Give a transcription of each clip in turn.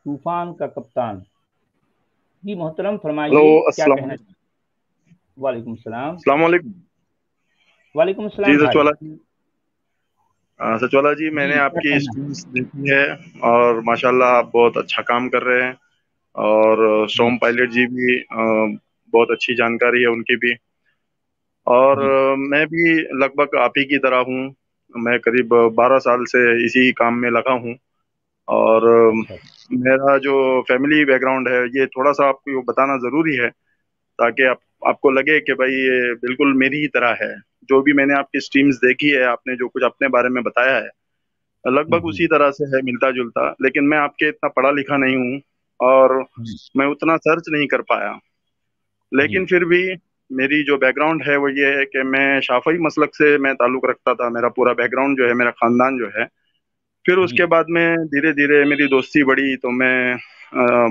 तूफान का कप्तान। जी मोहतरम, हेलो। फरमाइए क्या अस्सलाम कहना वालेकुम। चाहते। वालेकुम सलाम। अस्सलाम वालेकुम। वालेकुम जी सलाम भाई। सचवाला जी। सचवाला जी, जी मैंने क्या आपकी कहना है। स्ट्रीम्स देखी है और माशाल्लाह आप बहुत अच्छा काम कर रहे हैं। और जी सोम पायलट जी भी बहुत अच्छी जानकारी है उनकी भी। और जी। मैं भी लगभग आप ही की तरह हूँ। मैं करीब 12 साल से इसी काम में लगा हूँ। और अच्छा। मेरा जो फैमिली बैकग्राउंड है ये थोड़ा सा आपको बताना ज़रूरी है, ताकि आपको लगे कि भाई ये बिल्कुल मेरी ही तरह है। जो भी मैंने आपकी स्ट्रीम्स देखी है, आपने जो कुछ अपने बारे में बताया है, लगभग उसी हम्म। तरह से है, मिलता जुलता। लेकिन मैं आपके इतना पढ़ा लिखा नहीं हूँ और जी मैं उतना सर्च नहीं कर पाया। जी। लेकिन फिर भी मेरी जो बैकग्राउंड है वो ये है कि मैं शाफई मसलक से मैं ताल्लुक़ रखता था। मेरा पूरा बैकग्राउंड जो है, मेरा ख़ानदान जो है। फिर जी उसके बाद में धीरे धीरे मेरी दोस्ती बढ़ी तो मैं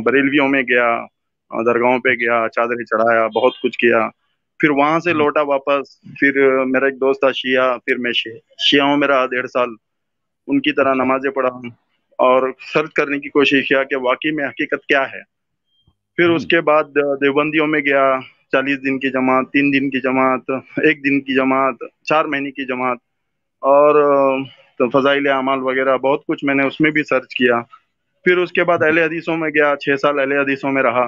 बरेलवियों में गया, दरगाहों पे अच्छा। गया, चादरें चढ़ाया, बहुत कुछ किया। फिर वहां से जी लौटा वापस। फिर मेरा एक दोस्त था शिया, फिर मैं शियाओं में रहा 1.5 साल। उनकी तरह अच्छा। नमाजें पढ़ा और सर्च करने की कोशिश किया कि वाकई में हकीकत क्या है। फिर जी उसके बाद देवबंदियों में गया। 40 दिन की जमात, 3 दिन की जमात, 1 दिन की जमात, 4 महीने की जमात। और तो फजाइल अमाल वगैरह बहुत कुछ मैंने उसमें भी सर्च किया। फिर उसके बाद जी। अहले हदीसों में गया, 6 साल अहले हदीसों में रहा।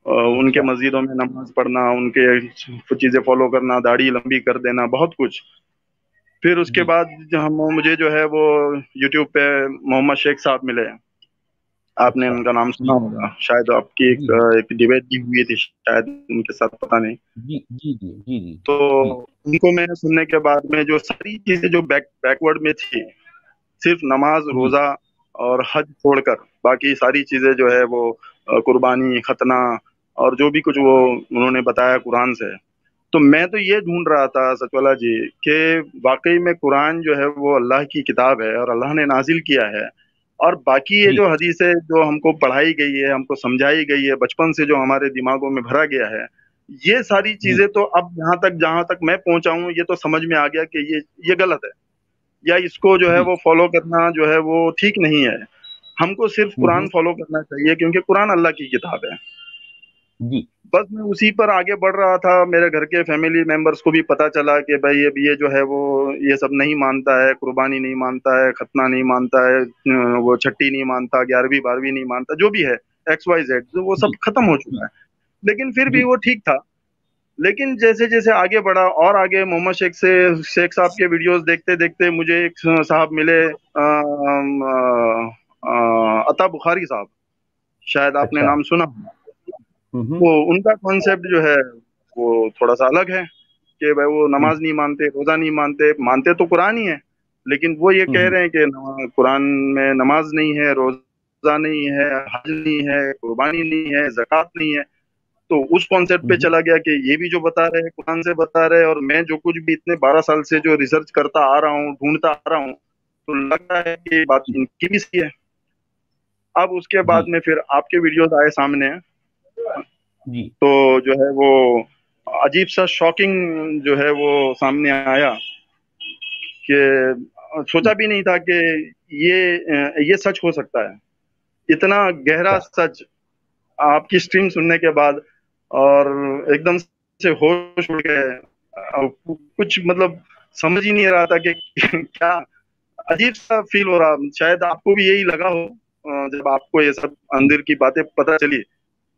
उनके अच्छा। मस्जिदों में नमाज पढ़ना, उनके चीज़ें फॉलो करना, दाढ़ी लंबी कर देना, बहुत कुछ। फिर उसके जी बाद जो हम मुझे जो है वो यूट्यूब पे मोहम्मद शेख साहब मिले। आपने अच्छा। उनका नाम सुना जी होगा शायद, आपकी जी। जी एक डिबेट भी हुई थी शायद उनके साथ, पता नहीं। जी जी जी जी जी। तो जी उनको मैंने सुनने के बाद में जो सारी चीजें जो बैकवर्ड में थी, सिर्फ नमाज जी रोजा और हज छोड़कर बाकी सारी चीजें जो है वो कुर्बानी, खतना और जो भी कुछ वो उन्होंने बताया कुरान से। तो मैं तो ये ढूंढ रहा था सचवाला जी कि वाकई में कुरान जो है वो अल्लाह की किताब है और अल्लाह ने नाजिल किया है। और बाकी ये जी जो हदीस है जो हमको पढ़ाई गई है, हमको समझाई गई है, बचपन से जो हमारे दिमागों में भरा गया है, ये सारी जी चीजें तो अब यहाँ तक जहां तक मैं पहुंचा हूँ ये तो समझ में आ गया कि ये गलत है, या इसको जो है जी। वो फॉलो करना जो है वो ठीक नहीं है। हमको सिर्फ कुरान हम्म। फॉलो करना चाहिए क्योंकि कुरान अल्लाह की किताब है। जी बस मैं उसी पर आगे बढ़ रहा था। मेरे घर के फैमिली मेंबर्स को भी पता चला कि भाई अब ये जो है वो ये सब नहीं मानता है, कुर्बानी नहीं मानता है, खतना नहीं मानता है, वो छठी नहीं मानता, 11वीं 12वीं नहीं मानता, जो भी है एक्स वाई जेड, तो वो सब जी खत्म हो जी चुका है। लेकिन फिर भी जी। वो ठीक था। लेकिन जैसे जैसे आगे बढ़ा और आगे मोहम्मद शेख साहब के वीडियोस देखते देखते मुझे एक साहब मिले, अता बुखारी साहब, शायद आपने अच्छा। नाम सुना होगा। हम्म। वो उनका कॉन्सेप्ट जो है वो थोड़ा सा अलग है कि भाई वो हम्म नमाज नहीं मानते, रोजा नहीं मानते, मानते तो कुरान ही है। लेकिन वो ये कह हम्म। रहे हैं कि कुरान में नमाज नहीं है, रोजा नहीं है, हज नहीं है, कुर्बानी नहीं है, ज़कात नहीं है। तो उस कॉन्सेप्ट पे हम्म। चला गया कि ये भी जो बता रहे हैं कुरान से बता रहे हैं, और मैं जो कुछ भी इतने 12 साल से जो रिसर्च करता आ रहा हूँ, ढूंढता आ रहा हूँ, तो लगता है कि ये बात इनकी भी सही है। अब उसके बाद जी में फिर आपके वीडियोस आए सामने, जी। तो जो है वो अजीब सा शॉकिंग जो है वो सामने आया कि सोचा भी नहीं था कि ये सच हो सकता है, इतना गहरा अच्छा। सच। आपकी स्ट्रीम सुनने के बाद और एकदम से होश उड़ गए। कुछ मतलब समझ ही नहीं रहा था कि क्या अजीब सा फील हो रहा। शायद आपको भी यही लगा हो जब आपको ये सब जी अंदर की बातें पता चली।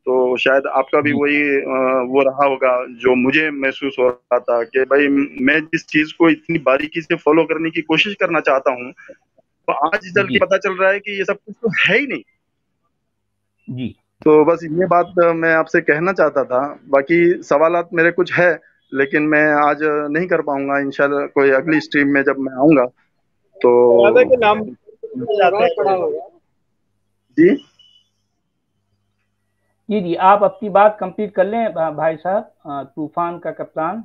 तो शायद आपका भी जी वही वो रहा होगा जो मुझे महसूस हो रहा था कि भाई मैं जिस चीज को इतनी बारीकी से फॉलो करने की कोशिश करना चाहता हूँ, तो आज चल के जी पता चल रहा है कि ये सब कुछ तो है ही नहीं। जी। तो बस ये बात मैं आपसे कहना चाहता था। बाकी सवालात मेरे कुछ है, लेकिन मैं आज नहीं कर पाऊंगा। इंशाल्लाह कोई अगली स्ट्रीम में जब मैं आऊंगा तो राधा के नाम पड़ा होगा। जी। जी जी, आप अपनी बात कंप्लीट कर लें भाई साहब, तूफान का कप्तान।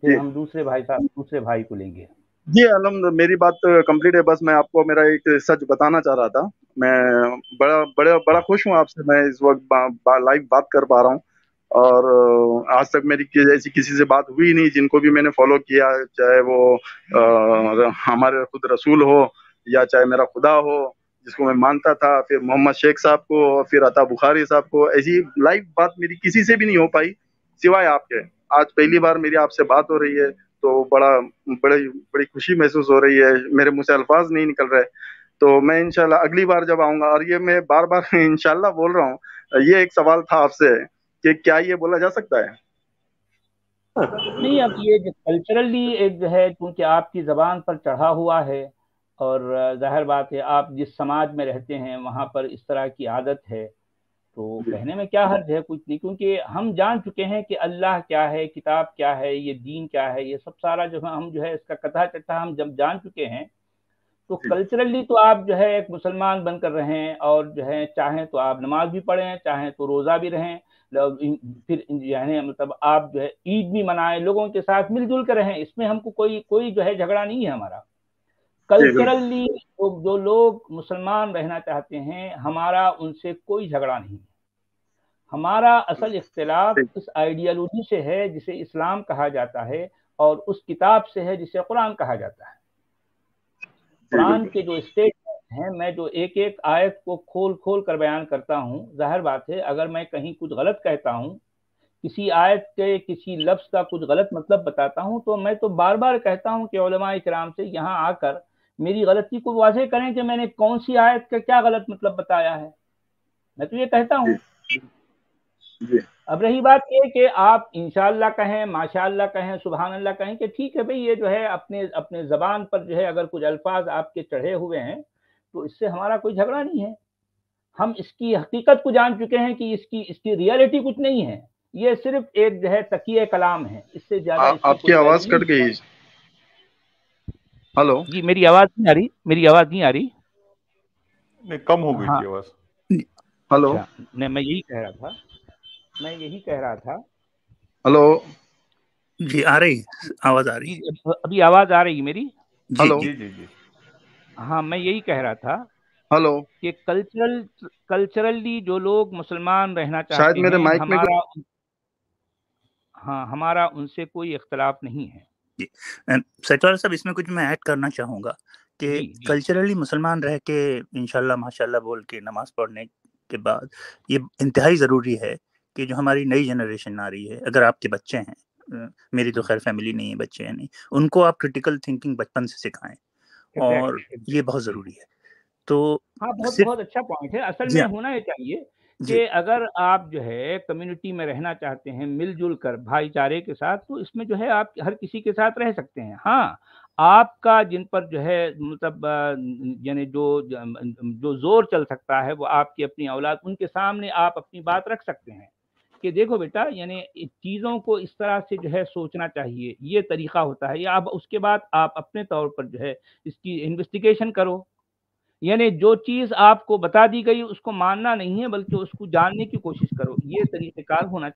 फिर जी हम दूसरे भाई साहब, दूसरे भाई को लेंगे। जी अलहमद, मेरी बात कंप्लीट है। बस मैं आपको मेरा एक सच बताना चाह रहा था। मैं बड़ा बड़ा बड़ा खुश हूँ आपसे मैं इस वक्त लाइव बात कर पा रहा हूँ। और आज तक मेरी ऐसी किसी से बात हुई नहीं जिनको भी मैंने फॉलो किया, चाहे वो हमारे खुद रसूल हो या चाहे मेरा खुदा हो, जिसको मैं मानता था, फिर मोहम्मद शेख साहब को, फिर अता बुखारी साहब को। ऐसी लाइव बात मेरी किसी से भी नहीं हो पाई सिवाय आपके। आज पहली बार मेरी आपसे बात हो रही है, तो बड़ी बड़ी खुशी महसूस हो रही है, मेरे मुंह से अल्फाज नहीं निकल रहे। तो मैं इंशाल्लाह अगली बार जब आऊंगा, और ये मैं बार बार इंशाल्लाह बोल रहा हूँ, ये एक सवाल था आपसे कि क्या ये बोला जा सकता है? नहीं, अब ये जो कल्चरली एक जो है, क्योंकि आपकी जबान पर चढ़ा हुआ है, और जाहिर बात है आप जिस समाज में रहते हैं वहां पर इस तरह की आदत है, तो जी कहने में क्या हर्ज है, कुछ नहीं। क्योंकि हम जान चुके हैं कि अल्लाह क्या है, किताब क्या है, ये दीन क्या है, ये सब सारा जो है हम जो है इसका कथा चट्टा हम जब जान चुके हैं, तो जी कल्चरली तो आप जो है एक मुसलमान बनकर रहें, और जो है चाहें तो आप नमाज भी पढ़ें, चाहें तो रोज़ा भी रहें, फिर यानी मतलब आप जो है ईद भी मनाएं, लोगों के साथ मिलजुल कर रहें, इसमें हमको कोई कोई जो है झगड़ा नहीं है हमारा। जी बिल्कुल। कल्चरली जो लोग मुसलमान रहना चाहते हैं, हमारा उनसे कोई झगड़ा नहीं है। हमारा असल इख्तिलाफ ठीक। इस आइडियोलॉजी से है जिसे इस्लाम कहा जाता है, और उस किताब से है जिसे कुरान कहा जाता है। जी कुरान बिल्कुल। के जो स्टेटमेंट हैं, मैं जो एक एक आयत को खोल खोल कर बयान करता हूँ, जाहिर बात है अगर मैं कहीं कुछ गलत कहता हूँ, किसी आयत के किसी लफ्ज का कुछ गलत मतलब बताता हूँ, तो मैं तो बार बार कहता हूँ कि उलमा इकराम से यहाँ आकर मेरी गलती को वाज़ेह करें कि मैंने कौन सी आयत का क्या गलत मतलब बताया है। मैं तो ये कहता जी हूँ। जी अब रही बात ये कि आप इंशाअल्लाह कहें, माशाअल्लाह कहें, सुभान अल्लाह कहें, कि ठीक है भाई, ये जो है अपने अपने जबान पर जो है अगर कुछ अल्फाज आपके चढ़े हुए हैं, तो इससे हमारा कोई झगड़ा नहीं है। हम इसकी हकीकत को जान चुके हैं कि इसकी इसकी रियलिटी कुछ नहीं है। ये सिर्फ एक जो है तकिए कलाम है, इससे ज्यादा इसकी आपकी कोई वैल्यू आवाज नहीं कट है। गई। हेलो। जी, मेरी आवाज नहीं आ रही, मेरी आवाज नहीं आ रही। नहीं, कम हो गई हाँ, थी आवाज। हेलो। अच्छा, नहीं, मैं यही कह रहा था, मैं यही कह रहा था। हेलो। जी आ रही, आवाज आ रही। जी, अभी आवाज आ रही है मेरी? जी हेलो। जी जी जी जी। हाँ, मैं यही कह रहा था हेलो। कि कल्चरली जो लोग मुसलमान रहना शायद चाहते मेरे हैं, माइक में कुछ। हमारा उनसे कोई इख्तलाफ नहीं है। जी। सचवाल साहब, इसमें कुछ मैं ऐड करना चाहूँगा कि जी जी कल्चरली मुसलमान रह के इंशाल्लाह माशाल्लाह बोल के नमाज पढ़ने के बाद ये इंतहाई ज़रूरी है कि जो हमारी नई जनरेशन आ रही है, अगर आपके बच्चे हैं, मेरी तो खैर फैमिली नहीं है, बच्चे हैं नहीं, उनको आप क्रिटिकल थिंकिंग बचपन से सिखाएं, और एग्जैक्टली ये बहुत एग्जैक्टली। ज़रूरी है। तो हाँ, बहुत सिर्फ बहुत अच्छा पॉइंट है। असल जी में हाँ। होना ये चाहिए जी कि अगर आप जो है कम्युनिटी में रहना चाहते हैं मिलजुल कर भाईचारे के साथ, तो इसमें जो है आप हर किसी के साथ रह सकते हैं। हाँ, आपका जिन पर जो है मतलब यानी जो जोर चल सकता है, वो आपकी अपनी औलाद, उनके सामने आप अपनी बात रख सकते हैं कि देखो बेटा, यानी चीज़ों को इस तरह से जो है सोचना चाहिए, ये तरीका होता है। या अब उसके बाद आप अपने तौर पर जो है इसकी इन्वेस्टिगेशन करो, यानी जो चीज़ आपको बता दी गई उसको मानना नहीं है, बल्कि उसको जानने की कोशिश करो। ये तरीक़ेकार होना